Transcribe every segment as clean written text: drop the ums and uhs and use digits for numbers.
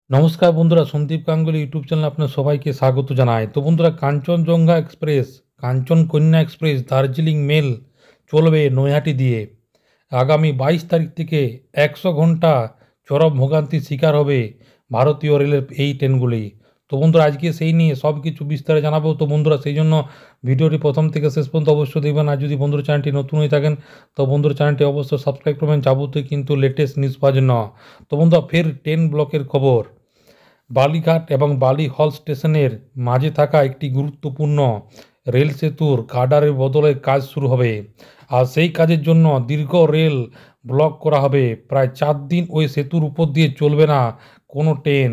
নমস্কার বন্ধুরা, সন্দীপ গাঙ্গুলি ইউটিউব চ্যানেলে আপনার সবাইকে স্বাগত জানাই। তো বন্ধুরা, কাঞ্চনজঙ্ঘা এক্সপ্রেস, কাঞ্চন কন্যা এক্সপ্রেস দার্জিলিং মেল চলবে নৈহাটি দিয়ে। আগামী 22 তারিখ থেকে 100 ঘন্টা চরম ভোগান্তির শিকার হবে ভারতীয় রেলের এই ট্রেনগুলি। তো বন্ধুরা, আজকে সেই নিয়ে সব কিছু বিস্তারে জানাবো। তো বন্ধুরা, সেই জন্য ভিডিওটি প্রথম থেকে শেষ পর্যন্ত অবশ্যই দেখবেন। আর যদি বন্ধুরা চ্যানেলটি নতুন হয়ে থাকেন তো বন্ধুরা চ্যানেলটি অবশ্যই সাবস্ক্রাইব করবেন যাবতীয় কিন্তু লেটেস্ট নিউজ পাওয়ার জন্য। তো বন্ধুরা, ফের ট্রেন ব্লকের খবর। বালিঘাট এবং বালি হল স্টেশনের মাঝে থাকা একটি গুরুত্বপূর্ণ রেল সেতুর গার্ডারের বদলে কাজ শুরু হবে। আর সেই কাজের জন্য দীর্ঘ রেল ব্লক করা হবে। প্রায় 4 দিন ওই সেতুর উপর দিয়ে চলবে না কোনো ট্রেন,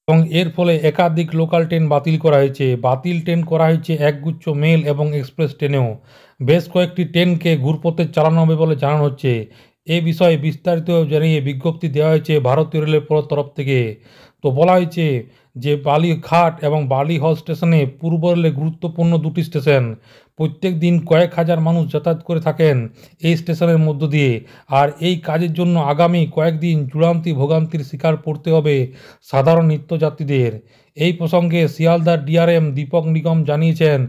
এবং এর ফলে একাধিক লোকাল ট্রেন বাতিল করা হয়েছে। বাতিল ট্রেন করা হয়েছে একগুচ্ছ মেল এবং এক্সপ্রেস ট্রেনেও। বেশ কয়েকটি ট্রেনকে ঘুরপথে চালানো হবে বলে জানানো হচ্ছে। এ বিষয়ে বিস্তারিত জানিয়ে বিজ্ঞপ্তি দেওয়া হয়েছে ভারতীয় রেলের তরফ থেকে। তো বলা হয়েছে যে বালিঘাট এবং বালি হল স্টেশনে পূর্ব রেলের গুরুত্বপূর্ণ দুটি স্টেশন। প্রত্যেক দিন কয়েক হাজার মানুষ যাতায়াত করে থাকেন এই স্টেশনের মধ্য দিয়ে। আর এই কাজের জন্য আগামী কয়েকদিন চূড়ান্তি ভোগান্তির শিকার পড়তে হবে সাধারণ নিত্যযাত্রীদের। এই প্রসঙ্গে শিয়ালদার ডিআরএম দীপক নিগম জানিয়েছেন,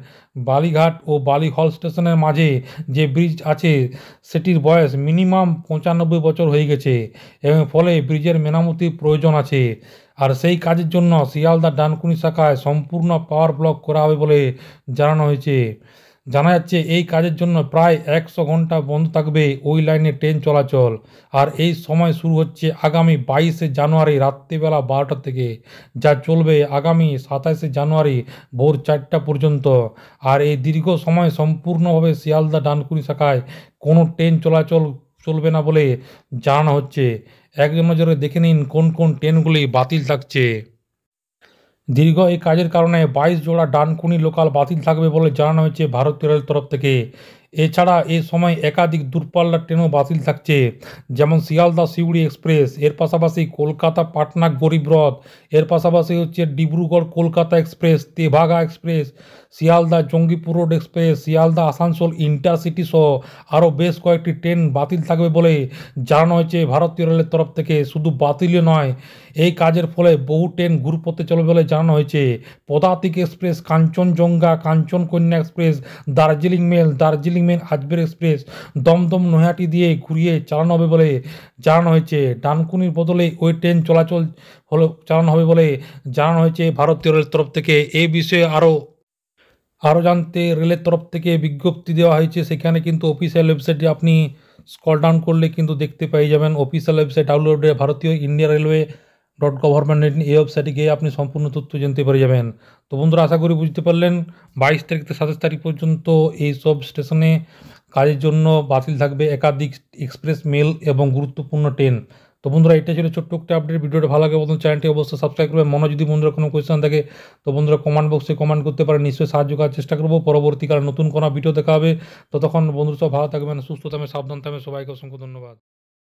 বালিঘাট ও বালি হল স্টেশনের মাঝে যে ব্রিজ আছে সেটির বয়স মিনিমাম 95 বছর হয়ে গেছে, এবং ফলে ব্রিজের মেরামতির প্রয়োজন আছে। আর সেই কাজের জন্য শিয়ালদা ডানকুনি শাখায় সম্পূর্ণ পাওয়ার ব্লক করা হবে বলে জানানো হয়েছে। জানা যাচ্ছে এই কাজের জন্য প্রায় 100 ঘন্টা বন্ধ থাকবে ওই লাইনে ট্রেন চলাচল। আর এই সময় শুরু হচ্ছে আগামী 22শে জানুয়ারি রাত্রিবেলা 12টা থেকে, যা চলবে আগামী 27শে জানুয়ারি ভোর 4টা পর্যন্ত। আর এই দীর্ঘ সময় সম্পূর্ণভাবে শিয়ালদা ডানকুনি শাখায় কোনো ট্রেন চলাচল চলবে না বলে জানানো হচ্ছে। এক নজরে দেখে নিন কোন কোন ট্রেনগুলি বাতিল থাকছে। দীর্ঘ এই কাজের কারণে 22 জোড়া ডানকুনি লোকাল বাতিল থাকবে বলে জানানো হয়েছে ভারতীয় রেল তরফ থেকে। এছাড়া এ সময় একাধিক দূরপাল্লার ট্রেনও বাতিল থাকছে, যেমন শিয়ালদা সিউড়ি এক্সপ্রেস, এর পাশাপাশি কলকাতা পাটনা গরিব রথ, এর পাশাপাশি হচ্ছে Dibrugarh Kolkata express, Tebhaga express, Sealdah Jangipur road express, Sealdah Asansol intercity সহ আরও বেশ কয়েকটি ট্রেন বাতিল থাকবে বলে জানানো হয়েছে ভারতীয় রেলের তরফ থেকে। শুধু বাতিলই নয়, এই কাজের ফলে বহু ট্রেন ঘুরপথে চলবে বলে জানানো হয়েছে। পদাতিক এক্সপ্রেস, কাঞ্চনজঙ্ঘা, কাঞ্চন কন্যা এক্সপ্রেস, দার্জিলিং মেল আজমের এক্সপ্রেস দমদম নৈহাটি দিয়ে ঘুরিয়ে চালানো হবে বলে জানানো হয়েছে। ডানকুনির বদলে ওই ট্রেন চলাচল চালানো হবে বলে জানানো হয়েছে ভারতীয় রেলের তরফ থেকে। এই বিষয়ে আরও জানতে রেলের তরফ থেকে বিজ্ঞপ্তি দেওয়া হয়েছে। সেখানে কিন্তু অফিসিয়াল ওয়েবসাইটে আপনি স্ক্রল ডাউন করলে কিন্তু দেখতে পেয়ে যাবেন। অফিসিয়াল ওয়েবসাইট ডাউনলোডে ভারতীয় ইন্ডিয়া রেলওয়ে .gov. এই ওয়েবসাইটে গিয়ে আপনি সম্পূর্ণ তথ্য জানতে পেরে যাবেন। তো বন্ধুরা, আশা করি বুঝতে পারলেন 22 তারিখ থেকে 27 তারিখ পর্যন্ত এই সব স্টেশনে কাজের জন্য বাতিল থাকবে একাধিক এক্সপ্রেস মেল এবং গুরুত্বপূর্ণ ট্রেন। তো বন্ধুরা, এটা ছিল ছোট্ট একটা আপডেট। ভিডিওটা ভালো লাগে বন্ধু চ্যানেলটি অবশ্যই সাবস্ক্রাইব করবেন। মনে যদি বন্ধুরা কোনো কোয়েশ্চেন থাকে তো বন্ধুরা কমেন্ট বক্সে কমেন্ট করতে পারেন, নিশ্চয়ই সাহায্য করার চেষ্টা করবো। পরবর্তীকালে নতুন কোনো ভিডিও দেখা হবে। ততক্ষণ বন্ধুরা সব ভালো থাকবেন, সুস্থ থাকবেন, সাবধান থাকবেন। সবাইকে অসংখ্য ধন্যবাদ।